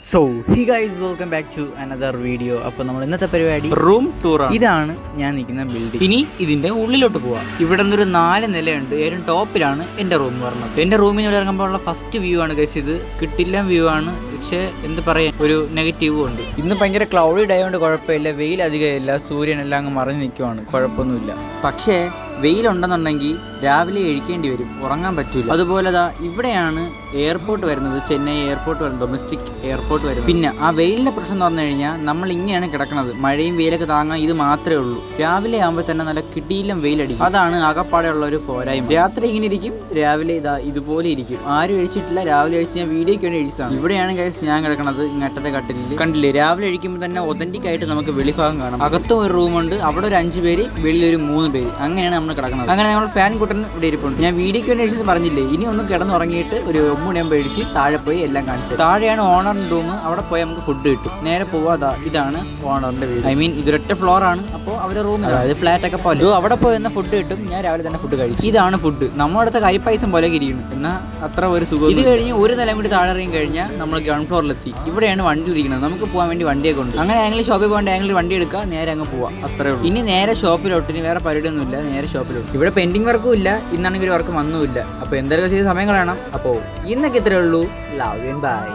So hi guys welcome back to another video. അപ്പോൾ നമ്മൾ ഇന്നത്തെ പരിപാടി റൂം ടൂർ. ഇതാണ് ഞാൻ നിൽക്കുന്ന ബിൽഡിംഗ്. ഇനി ഇതിന്റെ ഉള്ളിലോട്ട് പോവാം. ഇവിടെ നിന്നൊരു 4 നിലയുണ്ട്. ഏറ്റവും ടോപ്പിലാണ് എൻ്റെ റൂം പറഞ്ഞത്. എൻ്റെ റൂമിന് ഇറങ്ങുമ്പോൾ ഉള്ള ഫസ്റ്റ് വ്യൂ ആണ് ഗൈസ് ഇത്. കിട്ടില്ല വ്യൂ ആണ്, പക്ഷേ എന്ത് പറയാൻ, ഒരു നെഗറ്റീവും ഉണ്ട്. ഇന്ന് ഭയങ്കര ക്ലൗഡി ആയതുകൊണ്ട് കുഴപ്പമില്ല, വെയിൽ അധികമില്ല, സൂര്യനെല്ലാം അങ്ങ് മറഞ്ഞു നിൽക്കുവാണ്, കുഴപ്പമൊന്നുമില്ല. പക്ഷേ വെയിലുണ്ടെന്നുണ്ടെങ്കിൽ രാവിലെ എഴുക്കേണ്ടി വരും, ഉറങ്ങാൻ പറ്റില്ല. അതുപോലെ ഇവിടെയാണ് എയർപോർട്ട് വരുന്നത്, ചെന്നൈ എയർപോർട്ട് വരുന്നത്, ഡൊമസ്റ്റിക് എയർപോർട്ട് വരുന്നത്. പിന്നെ ആ വെയിലിൻ്റെ പ്രശ്നം എന്ന് പറഞ്ഞു കഴിഞ്ഞാൽ നമ്മൾ ഇങ്ങനെയാണ് കിടക്കുന്നത്, മഴയും വെയിലൊക്കെ താങ്ങാൻ ഇത് മാത്രമേ ഉള്ളൂ. രാവിലെ ആകുമ്പോൾ തന്നെ നല്ല കിടിയിലും വെയിലടിക്കും, അതാണ് ആകപ്പാടെയുള്ള ഒരു പോരായ്മ. രാത്രി ഇങ്ങനെ ഇരിക്കും, രാവിലെ ഇതുപോലെ ഇരിക്കും. ആരും എഴിച്ചിട്ടില്ല, രാവിലെ എഴിച്ച് ഞാൻ വീഡിയോയ്ക്ക് വേണ്ടി എഴിച്ചതാണ്. ഇവിടെയാണ് ഗൈസ് ഞാൻ കിടക്കുന്നത്, ഇങ്ങനത്തെ കട്ടിലിൽ. കണ്ടില്ലേ, രാവിലെ എഴിക്കുമ്പോൾ തന്നെ ഒതന്റിക് ആയിട്ട് നമുക്ക് വെളിഭാഗം കാണാം. അകത്തും ഒരു റൂമുണ്ട്, അവിടെ ഒരു 5 പേര്, വെളിയിൽ ഒരു 3 പേര്, അങ്ങനെയാണ് നമ്മൾ കിടക്കുന്നത്. അങ്ങനെ നമ്മൾ ഫാൻ കുട്ടൻ ഇവിടെ ഇരിപ്പുണ്ട്. ഞാൻ വീഡിയോയ്ക്ക് വേണ്ടി എഴിച്ചത് പറഞ്ഞില്ലേ, ഇനി ഒന്ന് കിടന്നുറങ്ങിയിട്ട് ഒരു 9 മണിയാകുമ്പോൾ എഴിച്ച് താഴെ പോയി എല്ലാം കാണിച്ചു. താഴെയാണ് ഓണറിന്റെ റൂം, അവിടെ പോയി നമുക്ക് ഫുഡ് കിട്ടും. നേരെ പോവാ, ഇതാണ് ഓണറിന്റെ വീട്. ഐ മീൻ ഇതൊരൊറ്റ ഫ്ലോർ ആണ്, അപ്പോൾ അവരുടെ റൂം, അതായത് ഫ്ലാറ്റ് ഒക്കെ പോലെ. അവിടെ പോയി തന്നെ ഫുഡ് കിട്ടും. ഞാൻ രാവിലെ തന്നെ ഫുഡ് കഴിച്ചു. ഇതാണ് ഫുഡ്. നമ്മുടെ അടുത്ത കരിപ്പൈസം പോലെ ഇരിക്കുന്നു, എന്നാൽ അത്ര ഒരു സുഖം. ഇത് കഴിഞ്ഞ് ഒരു നില കൂടി താഴെ ഇറങ്ങി കഴിഞ്ഞാൽ നമ്മൾ ഗ്രൗണ്ട് ഫ്ലോറിലെത്തി. ഇവിടെയാണ് വണ്ടി ഇരിക്കുന്നത്, നമുക്ക് പോകാൻ വേണ്ടി വണ്ടിയൊക്കെ ഉണ്ട്. അങ്ങനെ ഞങ്ങൾ ഷോപ്പിൽ പോകേണ്ട ഞങ്ങൾ വണ്ടി എടുക്കുക, നേരെ അങ്ങ് പോവാം, അത്രേ ഉള്ളൂ. ഇനി നേരെ ഷോപ്പിലോട്ട്, ഇനി വേറെ പരിപാടിയൊന്നുമില്ല, നേരെ ഷോപ്പിലോട്ട്. ഇവിടെ പെൻഡിങ് വർക്കും ഇല്ല, ഇന്നാണെങ്കിൽ ഒരു വർക്ക് വന്നുമില്ല. അപ്പോൾ എന്തായാലും ചെയ്ത് സമയം കളയണം. അപ്പോൾ ഇന്നൊക്കെ ഇത്രയേ ഉള്ളൂ. Love and by.